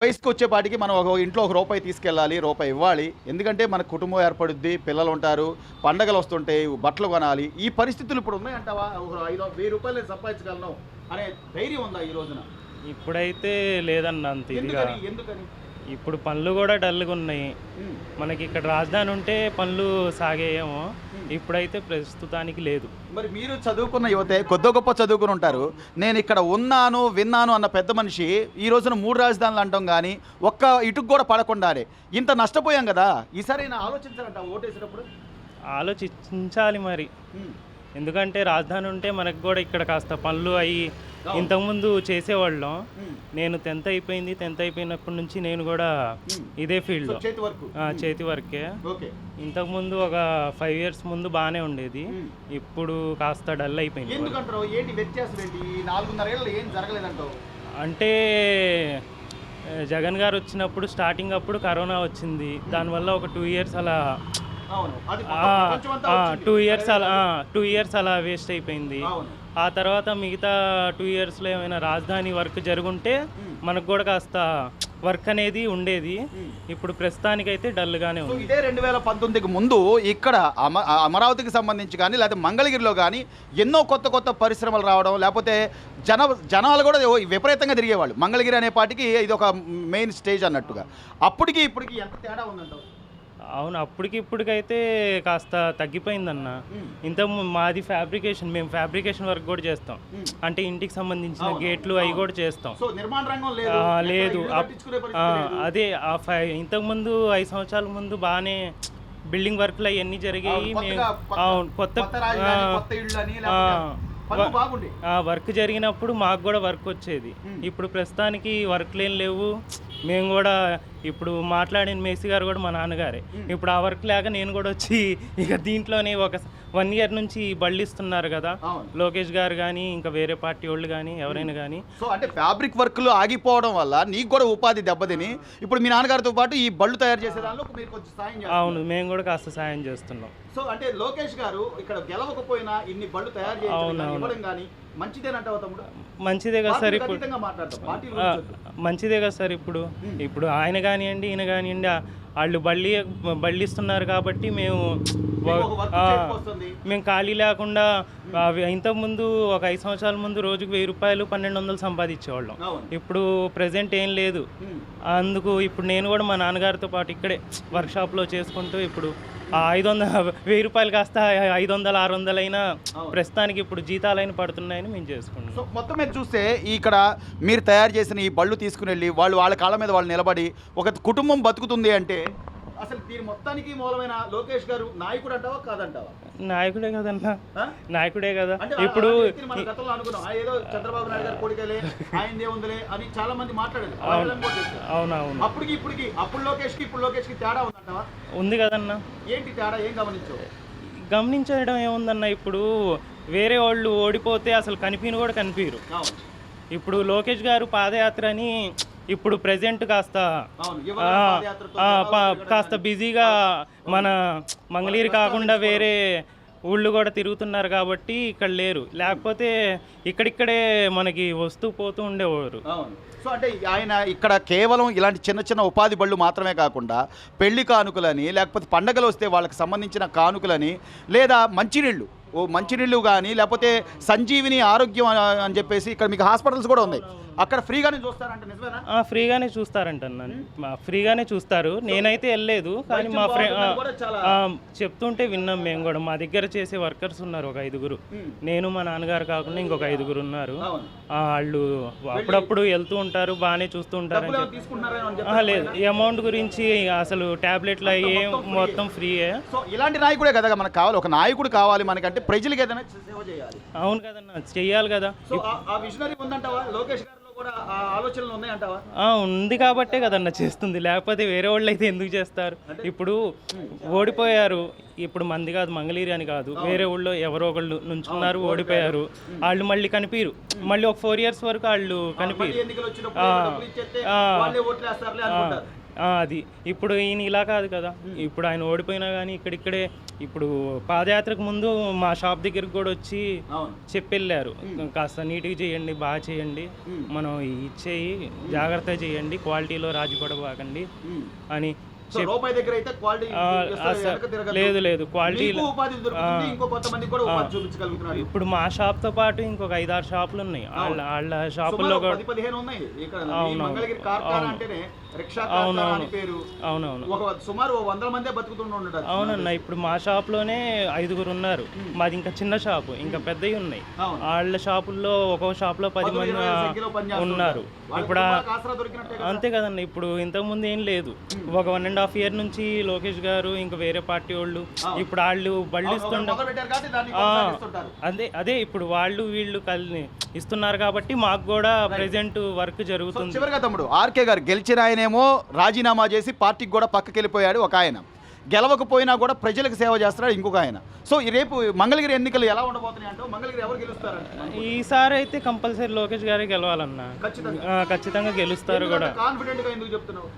వయసుకొచ్చేపాటికి మనం ఒక ఇంట్లో ఒక రూపాయి తీసుకెళ్ళాలి, రూపాయి ఇవ్వాలి. ఎందుకంటే మనకు కుటుంబం ఏర్పడుద్ది, పిల్లలుంటారు, పండగలొస్తుంటాయి, బట్టలు కొనాలి. ఈ పరిస్థితులు ఇప్పుడు ఉన్నాయంటావా? ఒక రూ. 1000 నేను సంపాదించగలను అనే ధైర్యం ఉందా ఈ రోజున? ఇప్పుడైతే లేదన్న అంత ఇదిగా. ఎందుకని? ఎందుకని? ఇప్పుడు పనులు కూడా డల్‌గా ఉన్నాయి. హ్మ్. మనకి ఇక్కడ రాజధాని ఉంటే పనులు సాగేయేమో. హ్మ్. ఇప్పుడైతే ప్రస్తుతానికి లేదు. మరి మీరు చదువుకున్న యువతే కొద్దో గొప్ప చదువుకుని ఉంటారు. నేను ఇక్కడ ఉన్నాను, విన్నాను అన్న పెద్ద మనిషి ఈ రోజున 3 రాజధానులు అంటాం గానీ, ఒక్క ఇటుకు కూడా పడకుండానే ఇంత నష్టపోయాం గదా! ఈసారైనా ఆలోచించాలంట ఓటేసేటప్పుడు? ఆలోచించాలి మరి. హ్మ్. ఎందుకంటే రాజధాని ఉంటే మనకు కూడా ఇక్కడ కాస్త పనులు అయ్యి అవును. ఇంతకుముందు చేసేవాళ్ళం. హ్మ్. నేను 10th అయిపోయింది. 10th అయిపోయినప్పటి నుంచి నేను కూడా హ్మ్. ఇదే సో ఫీల్డ్‌లో. చేతి వరకు. చేతి వర్కే. ఓకే. ఇంతకుముందు ఒక 5 ఇయర్స్ ముందు బానే ఉండేది. హ్మ్. ఇప్పుడు కాస్త డల్ అయిపోయింది వర్క్. ఎందుకంటారు? ఏంటి వ్యత్యాసం ఏంటి? ఈ 4.5 ఏళ్లలో ఏం జరగలేదంటావు? అంటే జగన్ గారు వచ్చినప్పుడు స్టార్టింగ్ అప్పుడు కరోనా వచ్చింది. దానివల్ల ఒక 2 ఇయర్స్ అలా అవును. అది ఆ, ప్రపంచమంతా వచ్చింది. 2 ఇయర్స్ అలా 2 ఇయర్స్ అలా వేస్ట్ అయిపోయింది. అవును. ఆ తర్వాత మిగతా 2 ఇయర్స్‌లో ఏమైనా రాజధాని వర్క్ జరుగుంటే హ్మ్. మనకు కూడా కాస్త వర్క్ అనేది ఉండేది. హ్మ్. ఇప్పుడు ప్రస్తుతానికైతే డల్‌గానే సో ఉంది. ఇదే 2019కి ముందు ఇక్కడ అమరావతికి సంబంధించి కానీ లేకపోతే మంగళగిరిలో కానీ ఎన్నో కొత్త కొత్త పరిశ్రమలు రావడం లేకపోతే జనాలు కూడా విపరీతంగా తిరిగేవాళ్ళు. మంగళగిరి అనే పాటికి ఇది ఒక మెయిన్ స్టేజ్ అన్నట్టుగా. అప్పటికి ఇప్పటికి ఎంత తేడా ఉందంటావు? అవును. అప్పటికి ఇప్పటికైతే కాస్త తగ్గిపోయిందన్న. హ్మ్. మాది ఫ్యాబ్రికేషన్. మేము ఫ్యాబ్రికేషన్ వర్క్ కూడా చేస్తాం. హ్మ్. అంటే ఇంటికి సంబంధించిన అవును. గేట్లు అవి అవును. కూడా చేస్తాం. సో నిర్మాణ రంగం లేదు. లేదు. ఎక్కడ ఇల్లు కట్టించుకునే పరిస్థితి లేదు. అదే ఇంతకుముందు 5 సంవత్సరాల ముందు బాగానే బిల్డింగ్ వర్క్‌లు అవన్నీ జరిగాయి. అవును. మేము కొత్తగా అవును. కొత్త కొత్త రాజధాని, కొత్త ఇళ్ళు అని లేకపోతే పనులు బాగుండే. వర్క్ జరిగినప్పుడు మాకు కూడా వర్క్ వచ్చేది. హ్మ్. ఇప్పుడు ప్రస్తుతానికి వర్క్‌లేం లేవు. మేము కూడా ఇప్పుడు మాట్లాడిన మేసి గారు కూడా మా నాన్నగారే. హ్మ్. ఇప్పుడు ఆ వర్క్ లేక నేను కూడా వచ్చి ఇక దీంట్లోనే ఒక 1 ఇయర్ నుంచి బళ్ళిస్తున్నారు కదా! అవును. లోకేష్ గారు గానీ, ఇంకా వేరే పార్టీ వాళ్ళు గానీ, ఎవరైనా గానీ. సో అంటే ఫ్యాబ్రిక్ వర్క్లు ఆగిపోవడం వల్ల నీకు కూడా ఉపాధి దెబ్బతిని ఇప్పుడు మీ నాన్నగారితో పాటు ఈ బళ్ళు తయారు చేసే దానిలో మీరు కొంచెం సాయం చేస్తారు. అవును. మేము కూడా కాస్త సాయం చేస్తున్నాం. సో అంటే లోకేష్ గారు ఇక్కడ గెలవకపోయినా ఇన్ని బళ్ళు తయారు చేయడం అవును, కానీ, అవును. ఇవ్వడం కానీ మంచిదేనంటావు తమ్ముడు? మంచిదే కదా సార్ పార్టీలకు ఇప్పుడు. అతీతంగా మాట్లాడతాం. పార్టీల ఆ, గురించి వద్దు. మంచిదే కదా సార్ ఇప్పుడు. హ్మ్. ఇప్పుడు ఆయన కానివ్వండి, ఈయన కానివ్వండి, వాళ్ళు బళ్ళిస్తున్నారు కాబట్టి మేము మీకు ఒక వర్క్ ఆ, చేతికి వస్తుంది. మేము ఖాళీ లేకుండా ఇంతకుముందు ఒక 5 సంవత్సరాల ముందు రోజుకు 1000 రూపాయలు 1200 సంపాదించేవాళ్ళం. అవును. ఇప్పుడు ప్రెజెంట్ ఏం లేదు. హ్మ్. అందుకు ఇప్పుడు నేను కూడా మా నాన్నగారితో పాటు ఇక్కడే వర్క్షాప్లో చేసుకుంటూ ఇప్పుడు ఆ 1000 రూపాయలు కాస్త 500, 600 అయినా అవును. ప్రస్తుతానికి ఇప్పుడు జీతాలైన పడుతున్నాయని మేము సో చేసుకుంటున్నాం. మొత్తం మీద చూస్తే ఇక్కడ మీరు తయారు చేసిన ఈ బళ్ళు తీసుకుని వెళ్ళి వాళ్ళ కాళ్ళ మీద వాళ్ళు నిలబడి ఒక కుటుంబం బతుకుతుంది అంటే అసలు దీని మొత్తానికి మూలమైన లోకేష్ గారు నాయకుడు అంటావా కాదంటావా? నాయకుడే కదన్నా. ఆ? నాయకుడే కదా అంటే ఇప్పుడు. అలాంటి వ్యక్తిని మన గతంలో అనుకున్నాం. ఏదో చంద్రబాబు నాయుడు గారు కొడుకేలే, ఆయనదే ఉందిలే అని చాలా మంది మాట్లాడారు. అవును. అవునవును. అప్పటికి ఇప్పటికి అప్పుడు లోకేష్కి ఇప్పుడు లోకేష్కి తేడా ఉందంటావా? ఉంది కదన్నా. ఏంటి తేడా? ఏం గమనించావు? గమనించడం ఏముందన్న, ఇప్పుడు వేరే వాళ్ళు ఓడిపోతే అసలు కనిపిను కూడా కనిపించరు. అవును. ఇప్పుడు లోకేష్ గారు పాదయాత్ర అని ఇప్పుడు ప్రెజెంట్ కాస్త అవును. ఆ, యువగళం పాదయాత్రతో ఆ, జనాలు తిరగడం కాస్త కానీ. బిజీగా మన మంగళగిరి కాకుండా రెస్టారెంట్స్ వేరే ఊళ్ళు కూడా తిరుగుతున్నారు కాబట్టి ఇక్కడ లేరు. లేకపోతే ఇక్కడిక్కడే మనకి వస్తూ పోతూ ఉండేవారు. అవును. సో అంటే ఆయన ఇక్కడ కేవలం ఇలాంటి చిన్న చిన్న ఉపాధి బళ్ళు మాత్రమే కాకుండా పెళ్లి కానుకలని లేకపోతే పండగలు వస్తే వాళ్ళకి సంబంధించిన కానుకలని లేదా మంచినీళ్ళు కానీ లేకపోతే సంజీవిని ఆరోగ్యం అని చెప్పేసి ఇక్కడ మీకు హాస్పిటల్స్ కూడా ఉన్నాయి. అక్కడ ఫ్రీగానే చూస్తారంట, నిజమేనా? ఫ్రీగానే చూస్తారంట ఫ్రీగానే చూస్తారు. నేనైతే వెళ్ళలేదు కానీ మా వైద్యం ఫ్రెండ్ బాగుందని కూడా చాలా. చెప్తుంటే విన్నాం మేము కూడా. మా దగ్గర చేసే వర్కర్స్ ఉన్నారు ఒక 5గురు. ఉమ్. నేను మా నాన్నగారు కాకుండా ఇంకొక 5గురు ఉన్నారు. అవును. వాళ్ళు అప్పుడప్పుడు వెళ్తూ ఉంటారు, బాగానే చూస్తూ ఉంటారు అని డబ్బులు చెప్పి. తీసుకుంటున్నారని అని చెప్పారు. లేదు, ఈ అమౌంట్ గురించి అసలు టాబ్లెట్లు అయ్యి మొత్తం ఫ్రీయే. సో ఇలాంటి నాయకుడే కదా మనకు కావాలి. ఒక నాయకుడు కావాలి మనకంటే ప్రజలకు ఏదైనా సేవ చేయాలి. అవును కదన్నా, చెయ్యాలి కదా. సో ఆ విజనరీ ఉందంటావా? లోకేష్ గారిలో కూడా ఆ ఆలోచనలు ఉన్నాయంటావా? ఉంది కాబట్టే కదన్నా చేస్తుంది. లేకపోతే వేరే వాళ్ళు అయితే ఎందుకు చేస్తారు? ఇప్పుడు ఓడిపోయారు. ఇప్పుడు మంది కాదు, మంగళగిరి అని కాదు, వేరే ఊళ్ళో ఎవరో ఒకళ్ళు నుంచున్నారు, ఓడిపోయారు. వాళ్ళు మళ్ళీ కనిపించరు. మళ్ళీ ఒక 4 ఇయర్స్ వరకు వాళ్ళు మళ్ళీ కనిపించరు. ఎన్నికలు వచ్చినప్పుడు ఏదో డబ్బులు ఇచ్చేస్తే వాళ్ళే ఓట్లు వేస్తారులే అనుకుంటారు. అది ఇప్పుడు ఈయన ఇలా కాదు కదా, ఇప్పుడు ఆయన ఓడిపోయినా కానీ ఇక్కడిక్కడే ఇప్పుడు పాదయాత్రకు ముందు మా షాప్ దగ్గరికి కూడా వచ్చి అవును. చెప్పెళ్ళారు, కాస్త నీట్గా చేయండి, బాగా చేయండి, మనం ఇచ్చేయి జాగ్రత్తగా చేయండి, క్వాలిటీలో రాజీ పడబాకండి అని సో రూపాయి దగ్గర అయితే క్వాలిటీ లేదు లేదు క్వాలిటీ ఉపాధి దొరుకుతుంది, ఇంకో కొంతమంది కూడా ఉపాధి చూపించగలుగుతున్నారు. ఇప్పుడు మా షాప్తో పాటు ఇంకొక 5-6 షాపులు ఉన్నాయి, వాళ్ళ షాపుల్లో కూడా 10-15 ఉన్నాయి ఇక్కడ. ఈ మంగళగిరి కార్ఖానా అంటేనే రిక్షా కార్ఖానా అని పేరు. అవునవును, ఒక సుమారు 100 మందే బతుకుతుంటారు. అవునన్నా. ఇప్పుడు మా షాప్లోనే 5గురు ఉన్నారు, మాది ఇంకా చిన్న షాపు, ఇంకా పెద్దవి ఉన్నాయి. వాళ్ళ షాపుల్లో ఒక్కొక్క షాప్లో 10 మంది ఉన్నారు. ఇప్పుడు అంతే కదన్నా. ఇప్పుడు ఇంతకుముందు ఏం లేదు, ఒక 1.5 year నుంచి లోకేష్ గారు ఇంకా వేరే పార్టీ వాళ్ళు ఇప్పుడు వాళ్ళు బళ్ళు అదే ఇప్పుడు వాళ్ళు వీళ్ళు ఇస్తున్నారు కాబట్టి మాకు కూడా ప్రెజెంట్ వర్క్ జరుగుతుంది. చివరిగా తమ్ముడు ఆర్కే గారు గెలిచిన ఆయనేమో రాజీనామా చేసి పార్టీకి కూడా పక్కకి వెళ్ళిపోయాడు ఒక ఆయన, గెలవకపోయినా కూడా ప్రజలకు సేవ చేస్తున్నాడు ఇంకొక ఆయన. సో ఈ రేపు మంగళగిరి ఎన్నికలు ఎలా ఉండబోతున్నాయి అంటే మంగళగిరి ఎవరు గెలుస్తారు? ఈసారి అయితే కంపల్సరీ లోకేష్ గారే గెలవాలన్నా, ఖచ్చితంగా గెలుస్తారు కూడా. కాన్ఫిడెంట్ గా ఎందుకు చెప్తున్నావు?